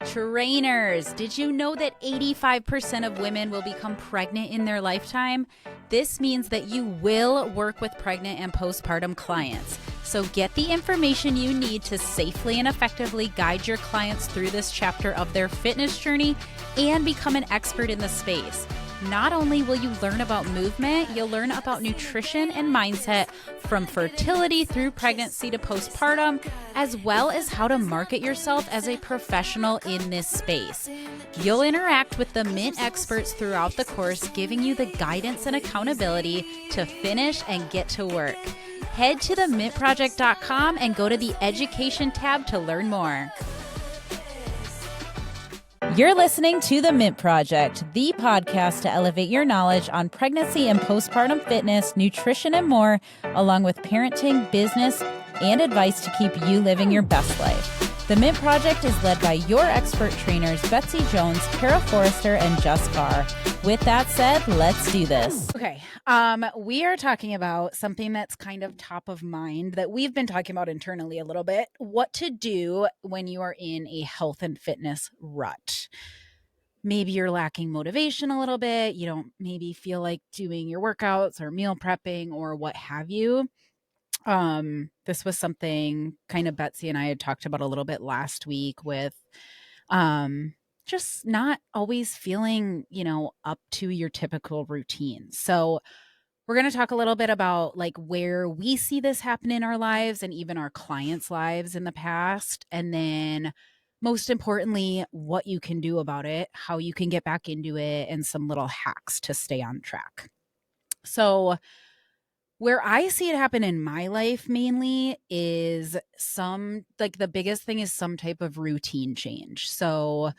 Trainers, did you know that 85% of women will become pregnant in their lifetime? This means that you will work with pregnant and postpartum clients. So get the information you need to safely and effectively guide your clients through this chapter of their fitness journey and become an expert in the space. Not only will you learn about movement, you'll learn about nutrition and mindset from fertility through pregnancy to postpartum, as well as how to market yourself as a professional in this space. You'll interact with the Mint experts throughout the course, giving you the guidance and accountability to finish and get to work. Head to themintproject.com and go to the Education tab to learn more. You're listening to The Mint Project, the podcast to elevate your knowledge on pregnancy and postpartum fitness, nutrition, and more, along with parenting, business, and advice to keep you living your best life. The Mint Project is led by your expert trainers, Betsy Jones, Cara Forrester, and Jess. With that said, let's do this. Okay. We are talking about something that's kind of top of mind that we've been talking about internally a little bit. What to do when you are in a health and fitness rut. Maybe you're lacking motivation a little bit. You don't maybe feel like doing your workouts or meal prepping or what have you. This was something kind of Betsy and I had talked about a little bit last week with just not always feeling, up to your typical routine. So we're going to talk a little bit about like where we see this happen in our lives and even our clients' lives in the past. And then most importantly, what you can do about it, how you can get back into it, and some little hacks to stay on track. So where I see it happen in my life mainly is the biggest thing is some type of routine change. So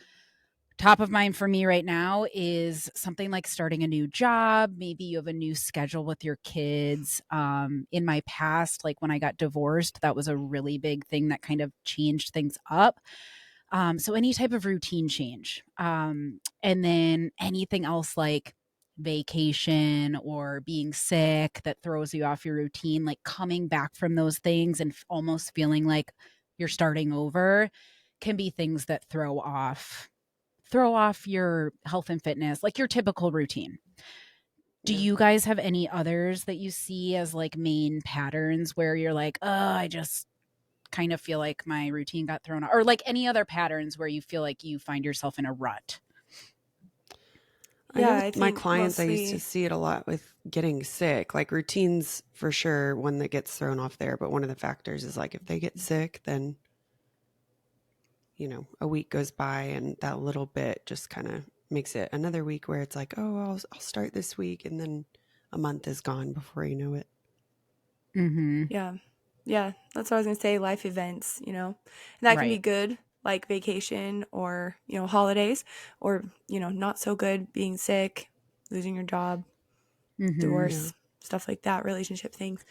top of mind for me right now is something like starting a new job. Maybe you have a new schedule with your kids. In my past, like when I got divorced, that was a really big thing that kind of changed things up. So any type of routine change. And then anything else like vacation or being sick that throws you off your routine, like coming back from those things and almost feeling like you're starting over can be things that throw off your health and fitness, like your typical routine. Do you guys have any others that you see as like main patterns where you're like, oh, I just kind of feel like my routine got thrown off, or like any other patterns where you feel like you find yourself in a rut? Yeah, I think my clients, I used to see it a lot with getting sick, like routines for sure, one that gets thrown off there. But one of the factors is like if they get sick, then, a week goes by and that little bit just kind of makes it another week where it's like, oh, I'll start this week. And then a month is gone before you know it. Mm-hmm. Yeah. That's what I was going to say. Life events, and that can be good, like vacation or, holidays, or, not so good, being sick, losing your job, divorce, stuff like that, relationship things.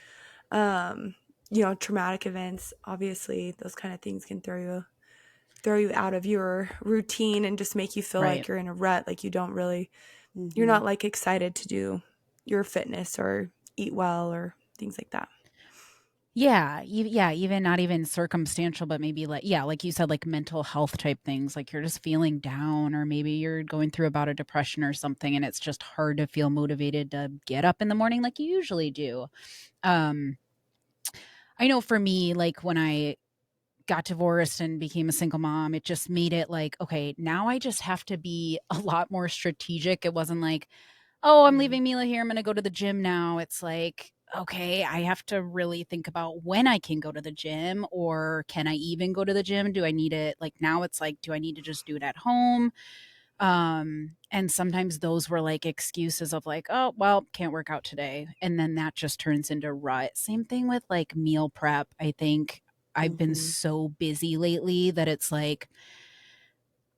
Traumatic events, obviously, those kind of things can throw you out of your routine and just make you feel like you're in a rut, like you don't really, you're not like excited to do your fitness or eat well or things like that. Yeah. Even not even circumstantial, but maybe like you said, like mental health type things, like you're just feeling down, or maybe you're going through about a depression or something, and it's just hard to feel motivated to get up in the morning like you usually do. I know for me, like when I got divorced and became a single mom, it just made it like, okay, now I just have to be a lot more strategic. It wasn't like, oh, I'm leaving Mila here, I'm going to go to the gym now. It's like, okay, I have to really think about when I can go to the gym, or can I even go to the gym? Do I need it? Like now it's like, do I need to just do it at home? And sometimes those were like excuses of like, oh, well, can't work out today. And then that just turns into rut. Same thing with like meal prep. I think I've been so busy lately that it's like,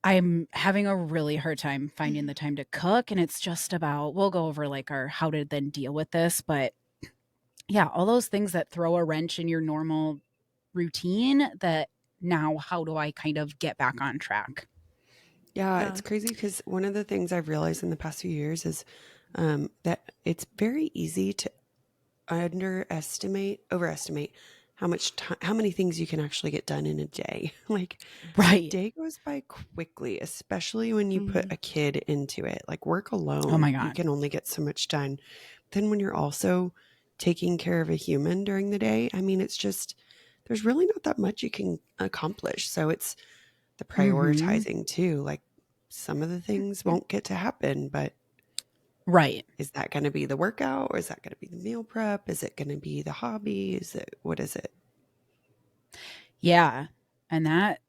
I'm having a really hard time finding the time to cook. And it's just about, we'll go over like our how to then deal with this. But yeah, all those things that throw a wrench in your normal routine, that now how do I kind of get back on track? Yeah, it's crazy because one of the things I've realized in the past few years is that it's very easy to overestimate how much time, how many things you can actually get done in a day. Like a Right. day goes by quickly, especially when you put a kid into it. Like work Oh my alone, you God. can only get so much done. Then when you're also taking care of a human during the day, I mean, it's just, there's really not that much you can accomplish. So it's the prioritizing too. Like some of the things won't get to happen, but Right. is that going to be the workout, or is that going to be the meal prep? Is it going to be the hobby? What is it? Yeah. And that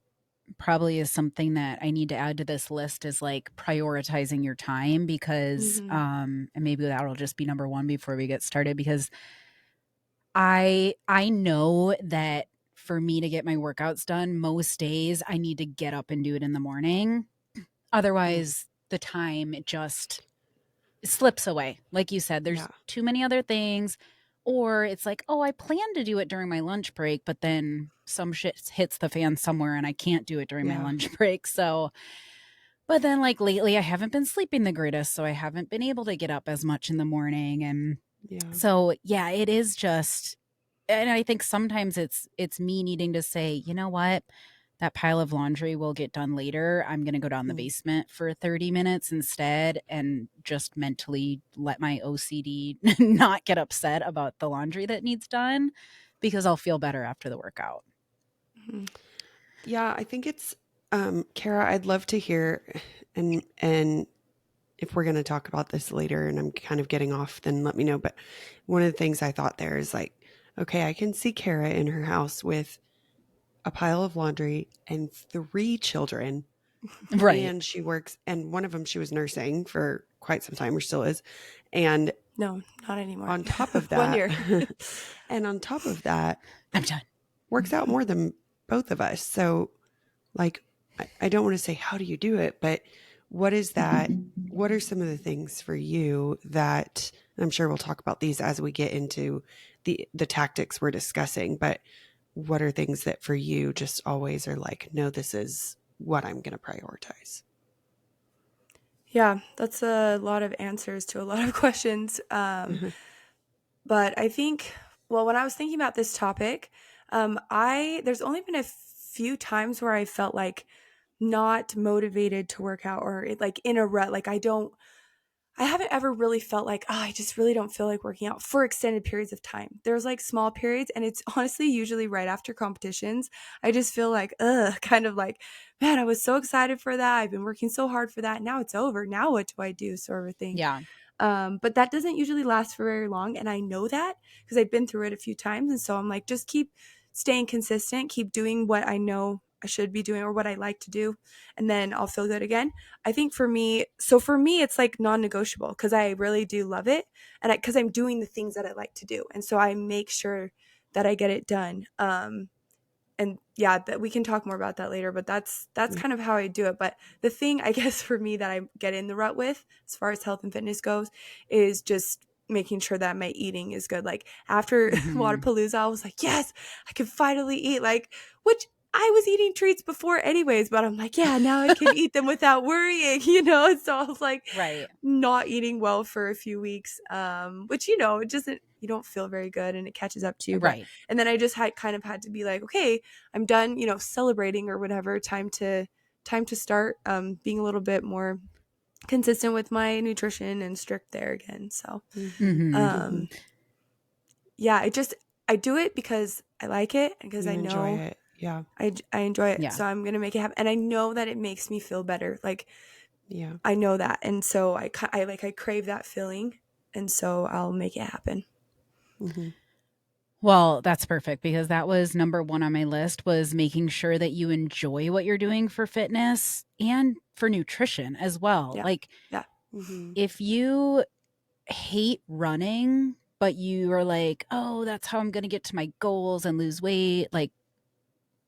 probably is something that I need to add to this list, is like prioritizing your time, because and maybe that'll just be number one before we get started, because I know that for me to get my workouts done, most days I need to get up and do it in the morning. Otherwise, the time it just slips away. Like you said, there's Yeah. too many other things. Or it's like, oh, I plan to do it during my lunch break, but then some shit hits the fan somewhere and I can't do it during my Yeah. lunch break. So, but then like lately, I haven't been sleeping the greatest. So I haven't been able to get up as much in the morning. And Yeah. so, yeah, it is just, and I think sometimes it's me needing to say, you know what? That pile of laundry will get done later. I'm going to go down the basement for 30 minutes instead, and just mentally let my OCD not get upset about the laundry that needs done, because I'll feel better after the workout. Yeah, I think it's Cara, I'd love to hear, and if we're going to talk about this later and I'm kind of getting off, then let me know. But one of the things I thought there is like, okay, I can see Cara in her house with a pile of laundry and 3 children. Right. And she works, and one of them she was nursing for quite some time, or still is. And no, not anymore. On top of 1 that, year. and on top of that, I'm done. works out more than both of us. So, like, I don't want to say how do you do it, but what is that? What are some of the things for you that, and I'm sure we'll talk about these as we get into the tactics we're discussing, but what are things that for you just always are like, no, this is what I'm going to prioritize? Yeah, that's a lot of answers to a lot of questions. But I think, well, when I was thinking about this topic, there's only been a few times where I felt like not motivated to work out, or like in a rut. Like I haven't ever really felt like, oh, I just really don't feel like working out for extended periods of time. There's like small periods, and it's honestly usually right after competitions. I just feel like, kind of like, man, I was so excited for that. I've been working so hard for that. Now it's over. Now what do I do? Sort of a thing. Yeah. But that doesn't usually last for very long. And I know that because I've been through it a few times. And so I'm like, just keep staying consistent, keep doing what I know I should be doing or what I like to do, and then I'll feel good again. I think for me, it's like non-negotiable because I really do love it, and because I'm doing the things that I like to do, and so I make sure that I get it done. And yeah, that we can talk more about that later, but that's kind of how I do it. But the thing I guess for me that I get in the rut with as far as health and fitness goes is just making sure that my eating is good. Like after Wodapalooza, I was like, yes, I can finally eat, like, which I was eating treats before anyways, but I'm like, yeah, now I can eat them without worrying, And so I was like, Right. not eating well for a few weeks, which, it doesn't, you don't feel very good and it catches up to you. Right. And then I just had to be like, okay, I'm done, celebrating or whatever. Time to start being a little bit more consistent with my nutrition and strict there again. So, yeah, I do it because I like it and because You I enjoy know it. Yeah. I enjoy it. Yeah. So I'm going to make it happen. And I know that it makes me feel better. Like, Yeah. I know that. And so I crave that feeling. And so I'll make it happen. Well, that's perfect, because that was number one on my list, was making sure that you enjoy what you're doing for fitness and for nutrition as well. Yeah. Like, Yeah. if you hate running, but you are like, oh, that's how I'm going to get to my goals and lose weight, like,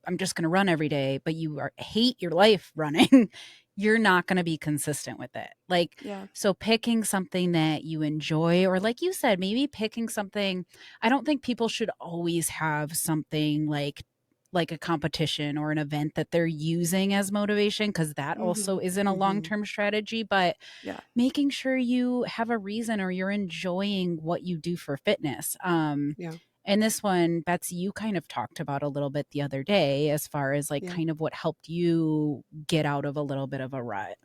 I'm just going to run every day, but hate your life running, you're not going to be consistent with it. Like, Yeah. so picking something that you enjoy, or like you said, maybe picking something. I don't think people should always have something like a competition or an event that they're using as motivation, because that also isn't a long-term strategy. But Yeah. making sure you have a reason, or you're enjoying what you do for fitness. Yeah. And this one, Betsy, you kind of talked about a little bit the other day as far as like Yeah. kind of what helped you get out of a little bit of a rut.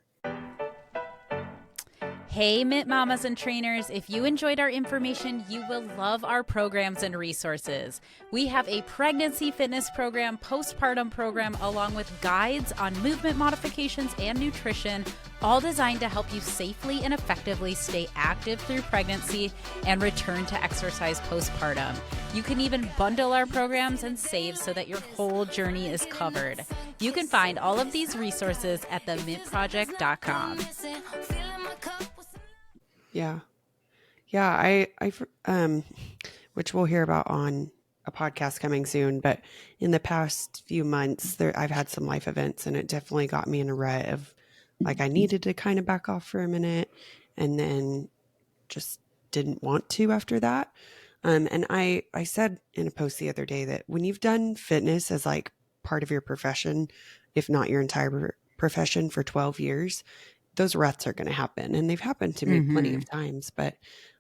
Hey, Mint Mamas and Trainers, if you enjoyed our information, you will love our programs and resources. We have a pregnancy fitness program, postpartum program, along with guides on movement modifications and nutrition, all designed to help you safely and effectively stay active through pregnancy and return to exercise postpartum. You can even bundle our programs and save so that your whole journey is covered. You can find all of these resources at themintproject.com. Yeah. Yeah. Which we'll hear about on a podcast coming soon, but in the past few months I've had some life events, and it definitely got me in a rut of like, I needed to kind of back off for a minute and then just didn't want to after that. And I said in a post the other day that when you've done fitness as like part of your profession, if not your entire profession, for 12 years, those ruts are going to happen. And they've happened to me plenty of times. But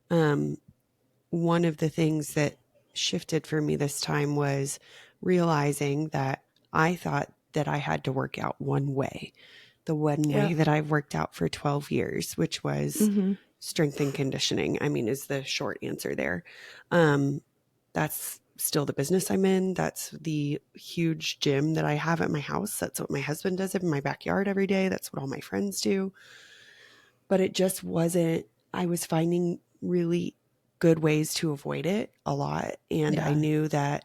one of the things that shifted for me this time was realizing that I thought that I had to work out one way, the one way that I've worked out for 12 years, which was strength and conditioning, I mean, is the short answer there. That's still the business I'm in. That's the huge gym that I have at my house. That's what my husband does in my backyard every day. That's what all my friends do. But it just wasn't, I was finding really good ways to avoid it a lot. And I knew that,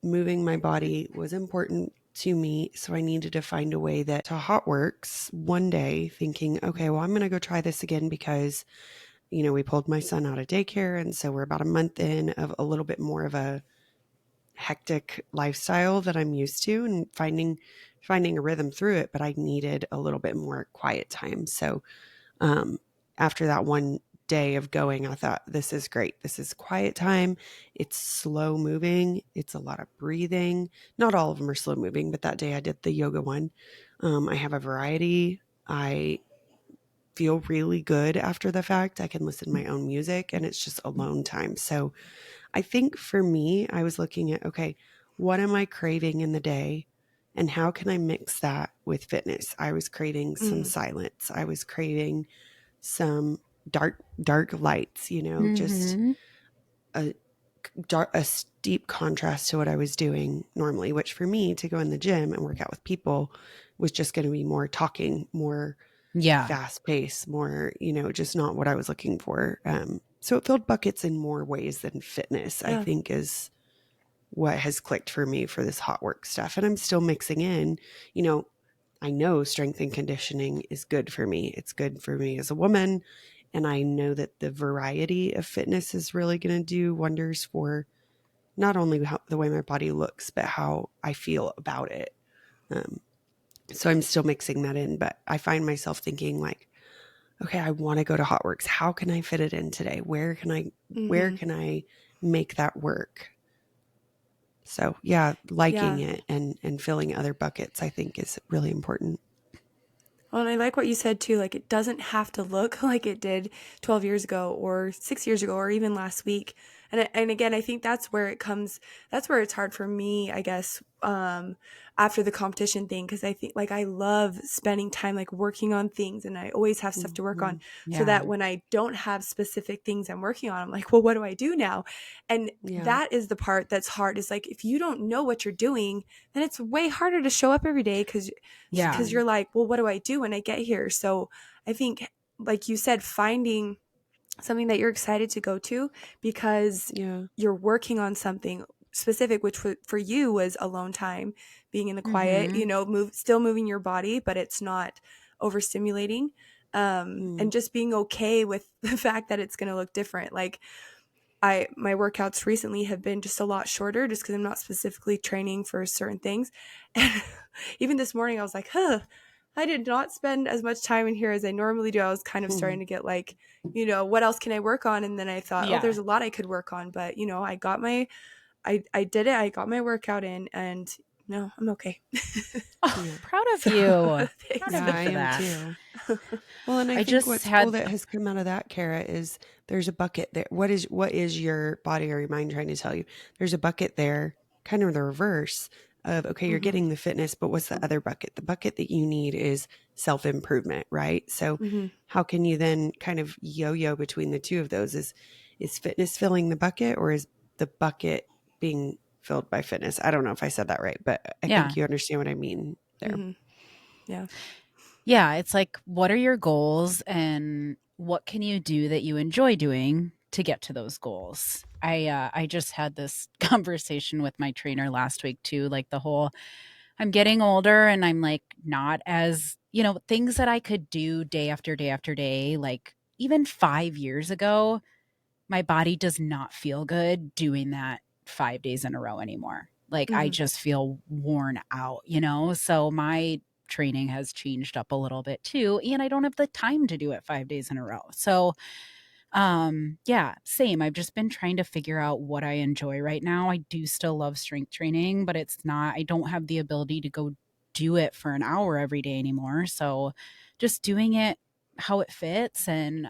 moving my body was important to me. So I needed to find a way that to HotWorks one day, thinking, okay, well, I'm going to go try this again because, we pulled my son out of daycare. And so we're about a month in of a little bit more of a hectic lifestyle that I'm used to, and finding a rhythm through it. But I needed a little bit more quiet time. So after that one day of going, I thought, this is great. This is quiet time. It's slow moving. It's a lot of breathing. Not all of them are slow moving, but that day I did the yoga one. I have a variety. I feel really good after the fact. I can listen to my own music, and it's just alone time. So I think for me, I was looking at, okay, what am I craving in the day? And how can I mix that with fitness? I was craving some silence. I was craving some dark lights, just a steep contrast to what I was doing normally, which for me to go in the gym and work out with people was just going to be more talking, more fast pace, more, just not what I was looking for. So it filled buckets in more ways than fitness, I think, is what has clicked for me for this hot work stuff. And I'm still mixing in, I know strength and conditioning is good for me. It's good for me as a woman. And I know that the variety of fitness is really going to do wonders for not only the way my body looks, but how I feel about it. So I'm still mixing that in, but I find myself thinking like, okay, I want to go to HotWorks. How can I fit it in today? Where can I make that work? So yeah, liking it and filling other buckets, I think, is really important. Well, and I like what you said too, like it doesn't have to look like it did 12 years ago or 6 years ago or even last week. And again, I think that's where it's hard for me, I guess, after the competition thing. Cause I think like I love spending time like working on things, and I always have stuff to work on, so that when I don't have specific things I'm working on, I'm like, well, what do I do now? And that is the part that's hard, is like, if you don't know what you're doing, then it's way harder to show up every day. Cause you're like, well, what do I do when I get here? So I think, like you said, finding something that you're excited to go to because you're working on something specific, which for you was alone time, being in the quiet, still moving your body, but it's not overstimulating. And just being okay with the fact that it's going to look different. Like my workouts recently have been just a lot shorter, just because I'm not specifically training for certain things. And even this morning I was like, I did not spend as much time in here as I normally do. I was kind of starting to get like, what else can I work on? And then I thought, oh, there's a lot I could work on. But, I did it. I got my workout in, and no, I'm okay. Proud of you. Thanks. Proud of you for that. Too. Well, and I I think just what's cool had that has come out of that, Cara, is there's a bucket there. What is your body or your mind trying to tell you? There's a bucket there, kind of the reverse of, okay, you're Mm-hmm. getting the fitness, but what's the other bucket? The bucket that you need is self-improvement, right? So Mm-hmm. how can you then kind of yo-yo between the two of those? Is fitness filling the bucket, or is the bucket being filled by fitness? I don't know if I said that right, but I yeah. think you understand what I mean there. Mm-hmm. Yeah. Yeah, it's like, what are your goals and what can you do that you enjoy doing to get to those goals? I just had this conversation with my trainer last week too, like the whole I'm getting older and I'm like not as, things that I could do day after day after day, like even 5 years ago, my body does not feel good doing that 5 days in a row anymore. Like I Mm-hmm. just feel worn out, So my training has changed up a little bit too, and I don't have the time to do it 5 days in a row. So, yeah, same. I've just been trying to figure out what I enjoy right now. I do still love strength training, but it's not I don't have the ability to go do it for an hour every day anymore. So, just doing it how it fits and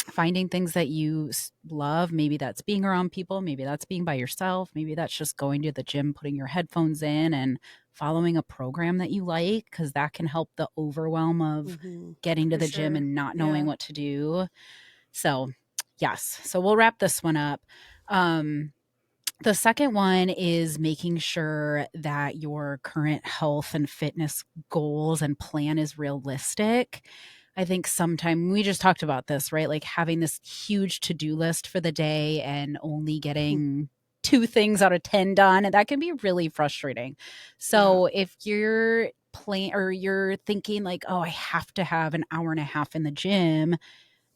finding things that you love. Maybe that's being around people. Maybe that's being by yourself. Maybe that's just going to the gym, putting your headphones in and following a program that you like, because that can help the overwhelm of Mm-hmm. getting to For the gym sure. and not knowing Yeah. what to do. So, yes. So we'll wrap this one up. Um, the second one is making sure that your current health and fitness goals and plan is realistic. I think sometime we just talked about this, right? Like having this huge to-do list for the day and only getting 2 things out of 10 done, and that can be really frustrating. Yeah. So if you're plan or you're thinking like, "Oh, I have to have an hour and a half in the gym,"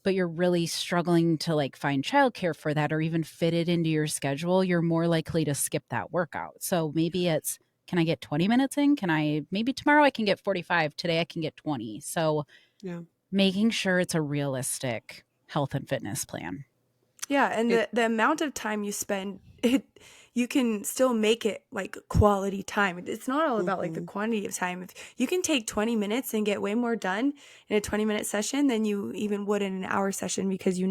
but you're really struggling to like find childcare for that or even fit it into your schedule, you're more likely to skip that workout. So maybe it's, can I get 20 minutes in? Maybe tomorrow I can get 45. Today I can get 20. So Yeah. making sure it's a realistic health and fitness plan. Yeah, and It, the amount of time you spend, you can still make it like quality time. It's not all about like the mm-hmm. quantity of time. If you can take 20 minutes and get way more done in a 20-minute session than you even would in an hour session, because you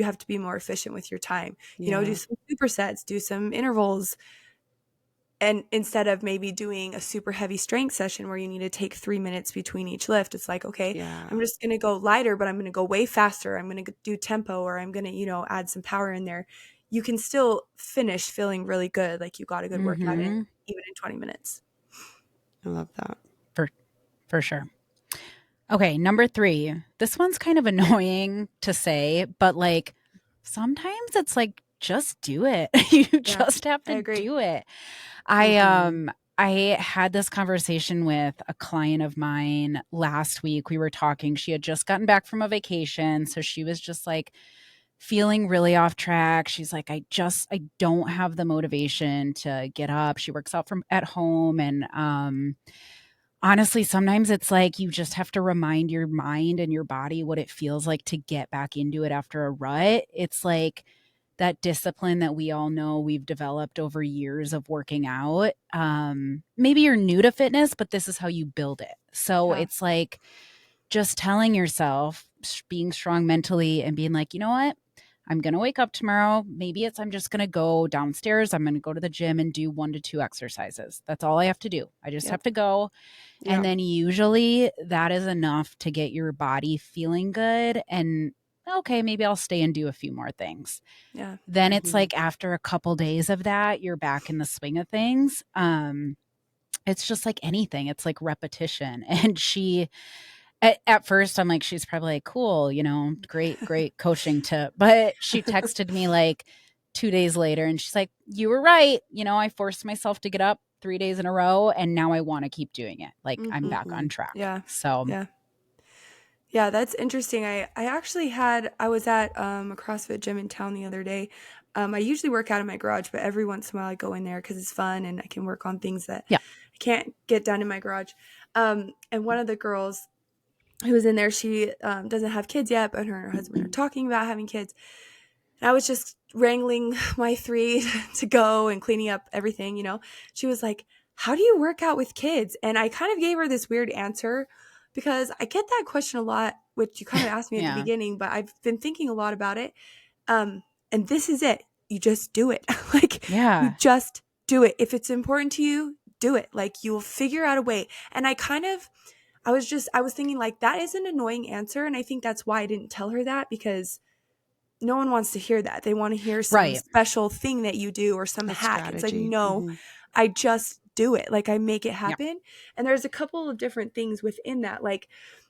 have to be more efficient with your time. Do Yeah. some supersets, do some intervals, and instead of maybe doing a super heavy strength session where you need to take 3 minutes between each lift, it's like, okay, Yeah. I'm just going to go lighter, but I'm going to go way faster. I'm going to do tempo, or I'm going to, add some power in there. You can still finish feeling really good. Like you got a good workout in, Mm-hmm. even in 20 minutes. I love that. For sure. Okay, number 3. This one's kind of annoying to say, but like sometimes it's like just do it. You Yeah, just have I to agree. do it. I Mm-hmm. um I had this conversation with a client of mine last week. We were talking. She had just gotten back from a vacation, so she was just like feeling really off track. She's like, I don't have the motivation to get up. She works out from at home, and honestly, sometimes it's like you just have to remind your mind and your body what it feels like to get back into it after a rut. It's like that discipline that we all know we've developed over years of working out. Maybe you're new to fitness, but this is how you build it. So Yeah. it's like just telling yourself, being strong mentally and being like, you know what? I'm going to wake up tomorrow. Maybe I'm just going to go downstairs. I'm going to go to the gym and do 1 to 2 exercises. That's all I have to do. I just Yep. have to go. And Yeah. then usually that is enough to get your body feeling good. And okay, maybe I'll stay and do a few more things. Yeah. Then it's Mm-hmm. like after a couple days of that, you're back in the swing of things. It's just like anything. It's like repetition. And at first I'm like, she's probably like, cool, great coaching tip. But she texted me like 2 days later and she's like, you were right. I forced myself to get up 3 days in a row and now I want to keep doing it. Like I'm Mm-hmm. back Mm-hmm. on track. Yeah. So Yeah. Yeah, that's interesting. I was at a CrossFit gym in town the other day. I usually work out in my garage, but every once in a while I go in there because it's fun and I can work on things that yeah. I can't get done in my garage. And one of the girls who was in there, she doesn't have kids yet, but her and her husband are talking about having kids. And I was just wrangling my 3 to go and cleaning up everything. She was like, "How do you work out with kids?" And I kind of gave her this weird answer because I get that question a lot, which you kind of asked me at the beginning, but I've been thinking a lot about it. And this is it. You just do it. Like, you just do it. If it's important to you, do it. Like, you will figure out a way. And I was thinking, like, that is an annoying answer. And I think that's why I didn't tell her that, because no one wants to hear that. They want to hear some special thing that you do or some hack. Strategy. It's like, no, I just do it. Like, I make it happen. Yeah. And there's a couple of different things within that. Like,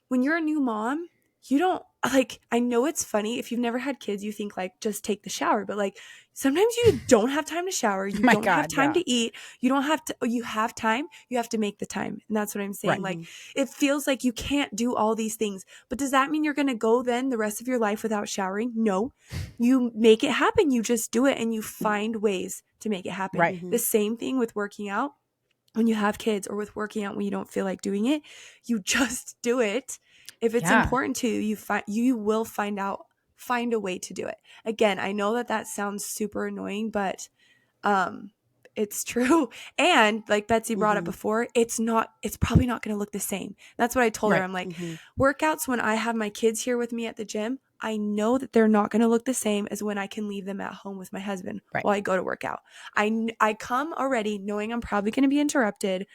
when you're a new mom, you don't, like, I know it's funny. If you've never had kids, you think, like, just take the shower. But, like, sometimes you don't have time to shower. You don't have time to eat. You don't have to, you have time. You have to make the time. And that's what I'm saying. Right. Like, it feels like you can't do all these things. But does that mean you're going to go then the rest of your life without showering? No. You make it happen. You just do it, and you find ways to make it happen. Right. The same thing with working out when you have kids, or with working out when you don't feel like doing it. You just do it. If it's important to you, you will find a way to do it. Again, I know that sounds super annoying, but it's true. And like Betsy brought up before, it's probably not going to look the same. That's what I told her. I'm like, workouts when I have my kids here with me at the gym, I know that they're not going to look the same as when I can leave them at home with my husband while I go to work out. I come already knowing I'm probably going to be interrupted,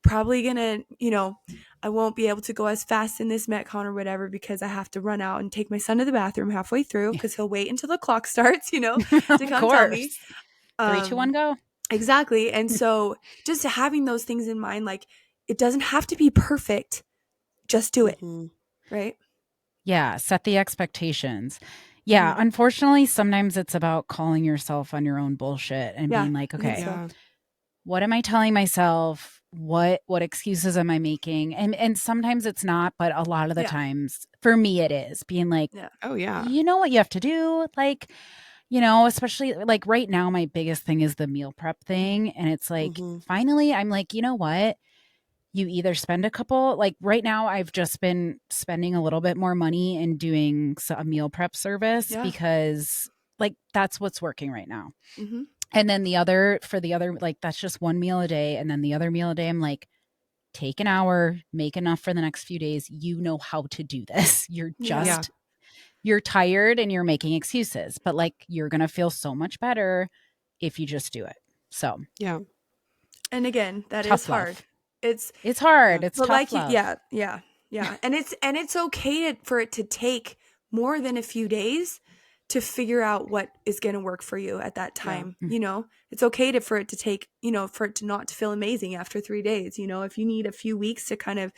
probably going to, I won't be able to go as fast in this Metcon or whatever, because I have to run out and take my son to the bathroom halfway through, because he'll wait until the clock starts, to come tell me. 3, 2, 1, go. Exactly. And so just having those things in mind, like, it doesn't have to be perfect. Just do it. Right? Yeah. Set the expectations. Yeah. Unfortunately, sometimes it's about calling yourself on your own bullshit and being like, okay, what am I telling myself? What excuses am I making? And sometimes it's not, but a lot of the times for me, it is being like, oh yeah, you know what you have to do? Like, especially like right now, my biggest thing is the meal prep thing. And it's like, finally, I'm like, you know what? You either spend a couple, like right now, I've just been spending a little bit more money and doing a meal prep service because like that's what's working right now. And then the other, like that's just one meal a day. And then the other meal a day, I'm like, take an hour, make enough for the next few days. You know how to do this. You're just, you're tired and you're making excuses, but like you're going to feel so much better if you just do it. So, yeah. And again, that tough is hard. Love. It's hard. It's but tough like love. Yeah. And it's okay for it to take more than a few days to figure out what is going to work for you at that time. It's okay for it to take, for it to not to feel amazing after 3 days. If you need a few weeks to kind of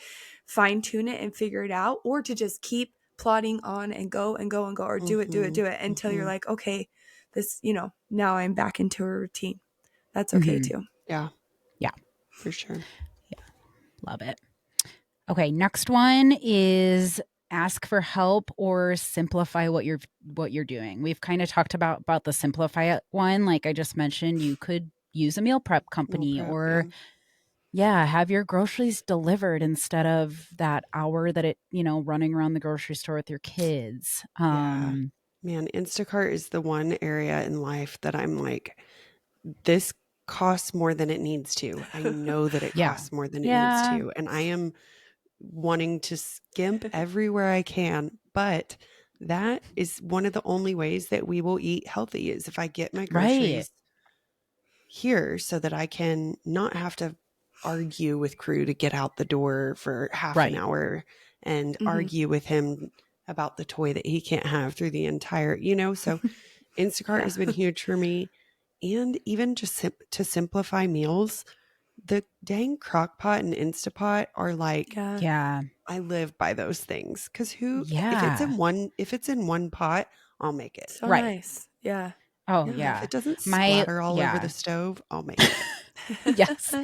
fine tune it and figure it out, or to just keep plodding on and go, or do it until you're like, okay, this, now I'm back into a routine. That's okay too. Yeah. Yeah. For sure. Yeah. Love it. Okay. Next one is ask for help or simplify what you're doing. We've kind of talked about the simplify one. Like I just mentioned, you could use a meal prep company or have your groceries delivered instead of that hour that it, running around the grocery store with your kids. Man, Instacart is the one area in life that I'm like, this costs more than it needs to. I know that it costs more than it needs to. And I am wanting to skimp everywhere I can. But that is one of the only ways that we will eat healthy, is if I get my groceries here, so that I can not have to argue with crew to get out the door for half an hour and argue with him about the toy that he can't have through the entire, so Instacart has been huge for me. And even just to simplify meals, the dang crock pot and Instapot are like, I live by those things. Because if it's in one pot, I'll make it. So nice. Yeah. Oh yeah. If it doesn't splatter all over the stove, I'll make it. Yes.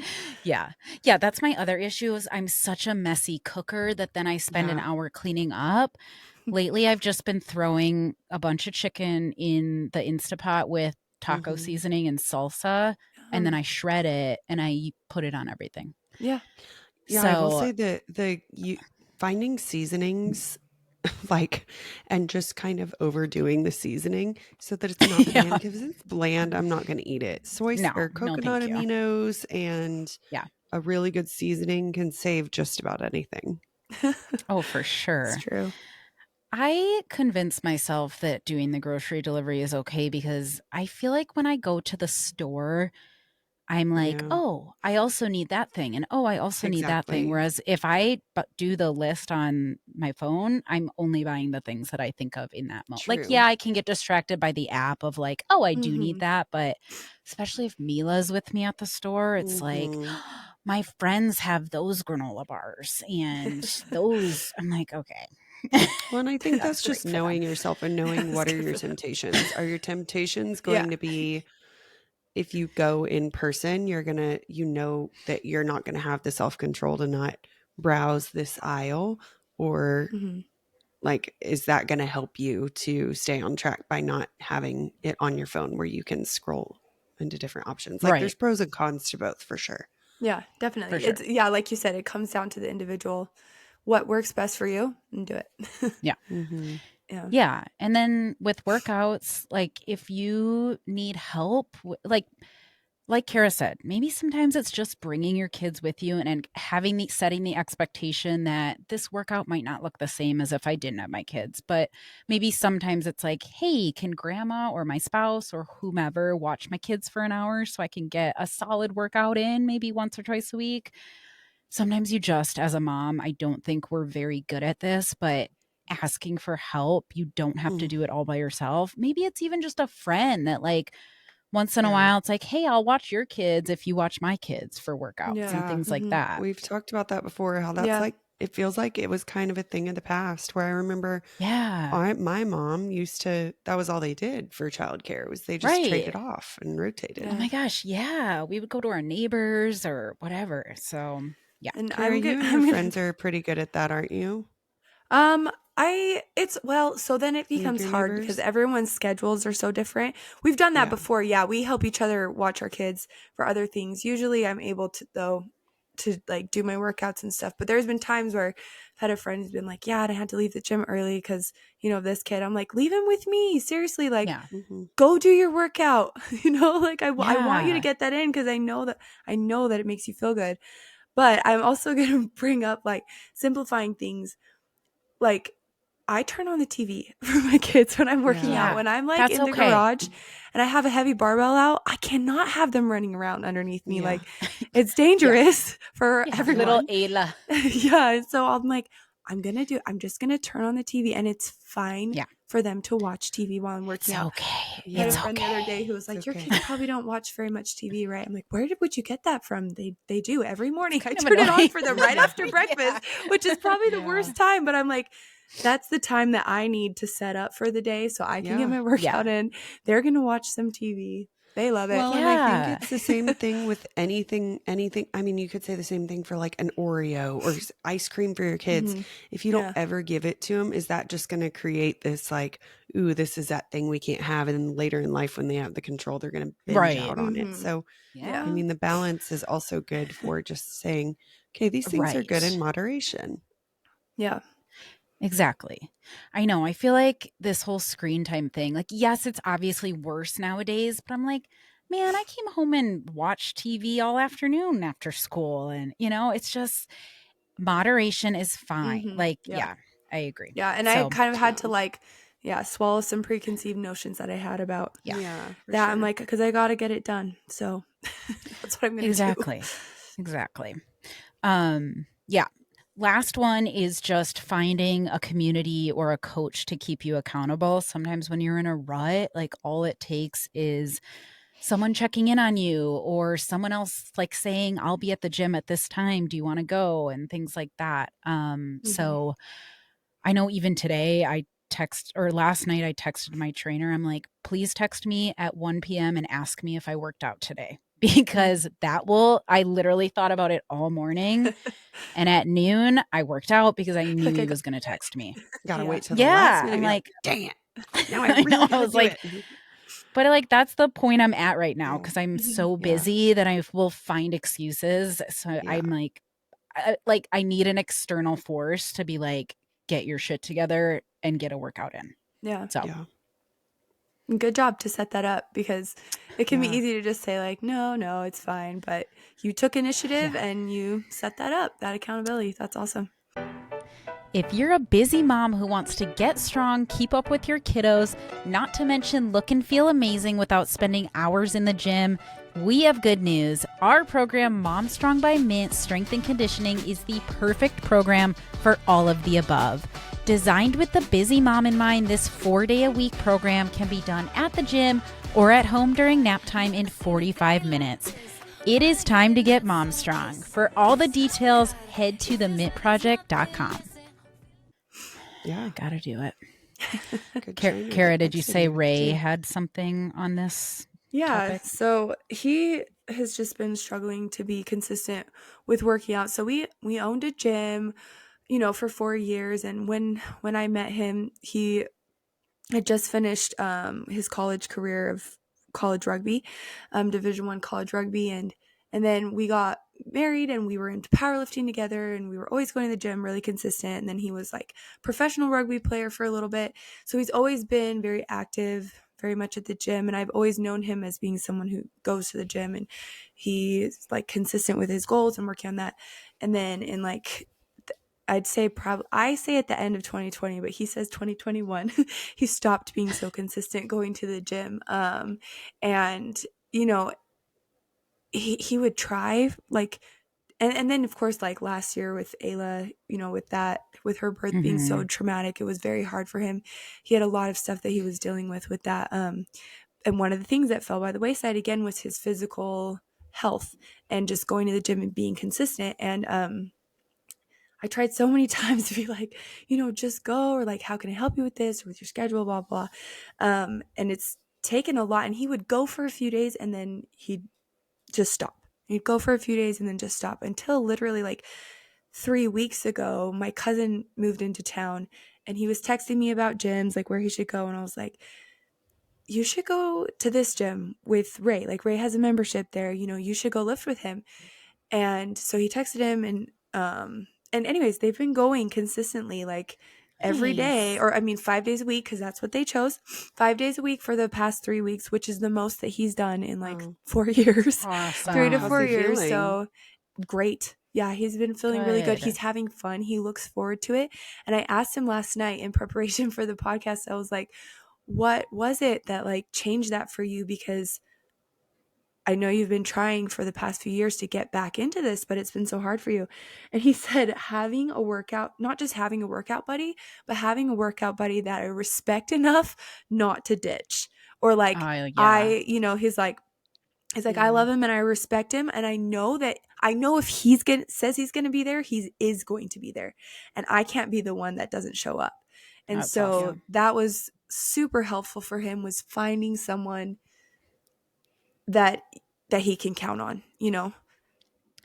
Yeah. Yeah. That's my other issue is I'm such a messy cooker that then I spend an hour cleaning up. Lately, I've just been throwing a bunch of chicken in the Instapot with taco seasoning and salsa, and then I shred it and I put it on everything. Yeah. Yeah. So, I will say that finding seasonings and just kind of overdoing the seasoning so that it's not bland, because if it's bland, I'm not going to eat it. Or coconut aminos and a really good seasoning can save just about anything. Oh, for sure. It's true. I convinced myself that doing the grocery delivery is okay because I feel like when I go to the store, I'm like, Yeah, oh, I also need that thing. And oh, I also need that thing. exactly. Whereas if I do the list on my phone, I'm only buying the things that I think of in that moment. Like, True. yeah, I can get distracted by the app of like, oh, I do need Mm-hmm. that. But especially if Mila's with me at the store, it's like, Hmm. my friends have those granola bars and those. I'm like, okay. Well, and I think that's That's great just for them. knowing yourself and knowing It's what are good your for them. temptations. Are your temptations Yeah. going to be, if you go in person, you're going to, that you're not going to have the self control to not browse this aisle? Or Mm-hmm. like, is that going to help you to stay on track by not having it on your phone where you can scroll into different options? Like, Right. there's pros and cons to both for sure. Yeah, For definitely. sure. It's yeah, like you said, it comes down to the individual. What works best for you and do it. Yeah. Hmm. Yeah. Yeah. And then with workouts, like if you need help, like Cara said, maybe sometimes it's just bringing your kids with you and having setting the expectation that this workout might not look the same as if I didn't have my kids. But maybe sometimes it's like, hey, can grandma or my spouse or whomever watch my kids for an hour so I can get a solid workout in maybe once or twice a week? Sometimes you just, as a mom, I don't think we're very good at this, but asking for help, you don't have to Mm, do it all by yourself. Maybe it's even just a friend that, like, once in a yeah. while, it's like, hey, I'll watch your kids if you watch my kids for workouts Yeah. and Yeah. things like Mm-hmm. that. We've talked about that before, how that's Yeah. like, it feels like it was kind of a thing of the past where I remember Yeah. my mom used to, that was all they did for childcare was they just Right. traded off and rotated. Oh Yeah. my gosh. Yeah. We would go to our neighbors or whatever. So, yeah. And Cara, I'm good. you and your I'm gonna friends are pretty good at that, aren't you? it's well, so then it Some of becomes your hard because neighbors? everyone's schedules are so different. We've done that Yeah. before. Yeah, we help each other watch our kids for other things. Usually I'm able to though to like do my workouts and stuff. But there's been times where I've had a friend who's been like, yeah, and I had to leave the gym early because, of this kid. I'm like, leave him with me. Seriously, like Yeah. Hmm. go do your workout. Like I want you to Yeah. get that in because I know that it makes you feel good. But I'm also going to bring up like simplifying things like I turn on the TV for my kids when I'm working Yeah. out. Yeah. When I'm like That's in the okay. garage and I have a heavy barbell out, I cannot have them running around underneath me. Yeah. Like it's Yeah. dangerous for Yeah. Little everyone. Ayla. Yeah. And so I'm like, I'm just going to turn on the TV and it's fine Yeah. for them to watch TV while I'm working It's out. okay. I had a It's Yeah. friend the other day okay. who was It's like, "Your okay. kids probably don't watch very much TV, right?" I'm like, would you get that from?" They do every It's morning. I kind of turn it on annoying. for them right after Yeah. breakfast, which is probably the Yeah. worst time. But I'm like, that's the time that I need to set up for the day so I can get Yeah. my Yeah. workout in. They're gonna watch some TV. They love it. Well, and I think Yeah. it's the same thing with anything. I mean, you could say the same thing for like an Oreo or ice cream for your kids. Hmm. If you don't Yeah. ever give it to them, is that just going to create this like, ooh, this is that thing we can't have? And then later in life, when they have the control, they're going to binge Right. out on it. Hmm. So, Yeah. I Yeah. mean, the balance is also good for just saying, okay, these things are good in Right. moderation. Yeah. Exactly. I know. I feel like this whole screen time thing, like, yes, it's obviously worse nowadays, but I'm like, man, I came home and watched TV all afternoon after school. And, it's just moderation is fine. Hmm. Like, Yeah. yeah, I agree. Yeah. And I So, kind of had Yeah. to like, yeah, swallow some preconceived notions that I had about yeah, Yeah, for that. sure. I'm like, because I got to get it done. So that's what I'm going to do. exactly. Exactly. Yeah. Last one is just finding a community or a coach to keep you accountable. Sometimes when you're in a rut, like all it takes is someone checking in on you or someone else like saying, I'll be at the gym at this time. Do you want to go? And things like that. Hmm. So I know even today last night I texted my trainer. I'm like, please text me at 1 p.m. and ask me if I worked out today because I literally thought about it all morning. And at noon, I worked out because I knew Like I he got was going to text me. Got to yeah. wait till the last Yeah. minute. I'm You're like, like, dang it. Now I I know. really I got to was do like, it. but like, that's the point I'm at right now Yeah. because I'm Mhm. so Yeah. busy that I will find excuses. So Yeah. I'm like, I need an external force to be like, get your shit together and get a workout in. Yeah. So, Yeah. Good job to set that up because it can be Yeah. easy to just say like, no, it's fine. But you took initiative yeah. and you set that up, that accountability. That's awesome. If you're a busy mom who wants to get strong, keep up with your kiddos, not to mention look and feel amazing without spending hours in the gym, we have good news. Our program, MomStrong by Mint Strength and Conditioning, is the perfect program for all of the above. Designed with the busy mom in mind, this 4-day-a-week program can be done at the gym or at home during nap time in 45 minutes. It is time to get MomStrong. For all the details, head to themintproject.com. Yeah. Gotta do it. Good Cara, did you say Ray had something on this topic? So he has just been struggling to be consistent with working out. So we owned a gym, for 4 years. And when I met him, he had just finished his college career of college rugby, Division I college rugby. And then we got married and we were into powerlifting together and we were always going to the gym, really consistent. And then he was like professional rugby player for a little bit. So he's always been very active, very much at the gym. And I've always known him as being someone who goes to the gym and he's like consistent with his goals and working on that. And then in like, I say at the end of 2020, but he says 2021, he stopped being so consistent going to the gym. And, he would try like, and then of course, like last year with Ayla, with her birth being so traumatic, it was very hard for him. He had a lot of stuff that he was dealing with that. And one of the things that fell by the wayside again was his physical health and just going to the gym and being consistent. And, I tried so many times to be like, just go, or like, how can I help you with this or with your schedule, blah, blah. And it's taken a lot. And he would go for a few days and then he'd just stop. He'd go for a few days and then just stop until literally like 3 weeks ago, my cousin moved into town and he was texting me about gyms, like where he should go. And I was like, you should go to this gym with Ray. Like Ray has a membership there, you should go lift with him. And so he texted him and anyways, they've been going consistently like every day, or 5 days a week, because that's what they chose. 5 days a week for the past 3 weeks, which is the most that he's done in like 4 years. Awesome. 3 to 4 years. So great. Yeah, he's been feeling really good. He's having fun. He looks forward to it. And I asked him last night in preparation for the podcast, I was like, what was it that like changed that for you? Because I know you've been trying for the past few years to get back into this, but it's been so hard for you. And he said having a workout, not just having a workout buddy, but having a workout buddy that I respect enough not to ditch. Or like he's like, I love him and I respect him. And I know if says he's going to be there, he is going to be there. And I can't be the one that doesn't show up. And that's so awesome. That was super helpful for him, was finding someone that he can count on,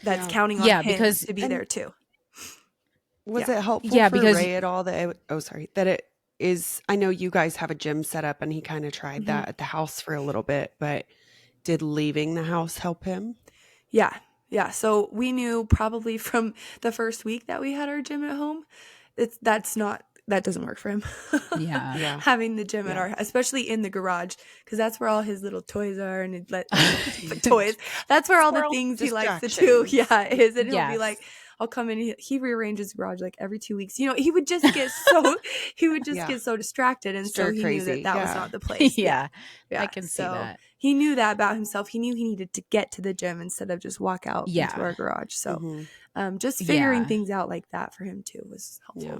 that's counting on him because to be there too. Was it helpful for Ray at all that it is, I know you guys have a gym set up and he kind of tried that at the house for a little bit, but did leaving the house help him? Yeah. So we knew probably from the first week that we had our gym at home, that doesn't work for him. Yeah. Having the gym at our house, especially in the garage, because that's where all his little toys are and toys. That's where all the things he likes to do. Yeah, is. And he'll be like, I'll come in. He rearranges the garage like every 2 weeks. He would just get so get so distracted, and so he knew that was not the place. Yeah. I can see that. He knew that about himself. He knew he needed to get to the gym instead of just walk out into our garage. So, just figuring things out like that for him too was helpful.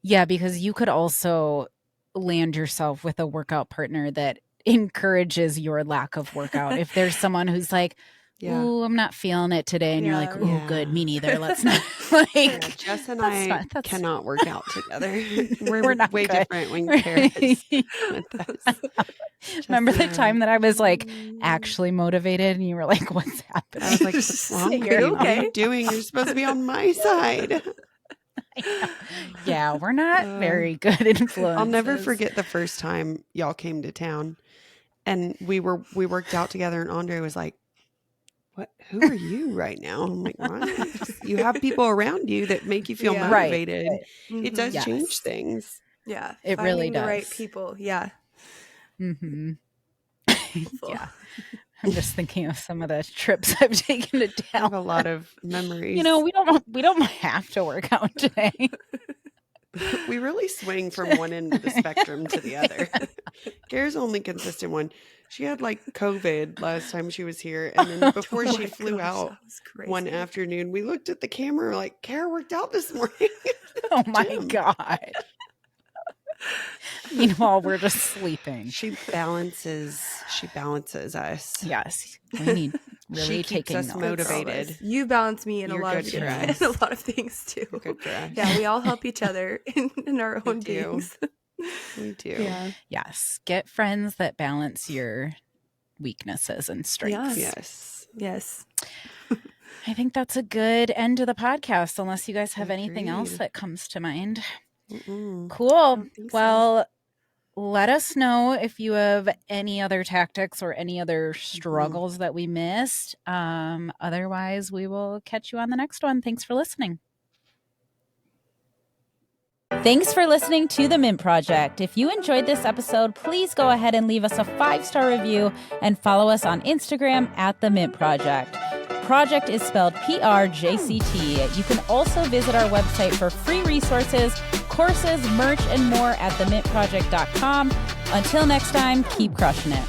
Yeah, because you could also land yourself with a workout partner that encourages your lack of workout. If there's someone who's like, ooh, I'm not feeling it today. And you're like, ooh, good, me neither. Let's not. Jess and I cannot work out together. We're not way different when Cara is with us. Remember the time that I was like actually motivated and you were like, what's happening? I was like, what's wrong with you? What are you doing? You're supposed to be on my side. Yeah, we're not very good influences. I'll never forget the first time y'all came to town and we worked out together and Andre was like, what? Who are you right now? I'm like, what? You have people around you that make you feel motivated. Right. It does change things. Yeah. It really does. The right people. Yeah. Yeah. I'm just thinking of some of the trips I've taken to I have a Dallas. lot of memories. You know, we don't have to work out today. We really swing from one end of the spectrum to the other. Cara's only consistent one. She had like COVID last time she was here. And then before she flew out one afternoon, we looked at the camera like, Cara worked out this morning. Oh my God. Meanwhile, we're just sleeping. She balances us. Yes. We need really she keeps us notes. motivated. You balance me in a lot of things too. Good for us. Yeah, we all help each other in our own things. We do. Yeah. Yes. Get friends that balance your weaknesses and strengths. Yes. I think that's a good end to the podcast, unless you guys have anything else that comes to mind. Cool. Well, let us know if you have any other tactics or any other struggles that we missed. Otherwise, we will catch you on the next one. Thanks for listening. Thanks for listening to The Mint Project. If you enjoyed this episode, please go ahead and leave us a 5-star review and follow us on Instagram at The Mint Project. Project is spelled Prjct. You can also visit our website for free resources, courses, merch, and more at themintproject.com. Until next time, keep crushing it.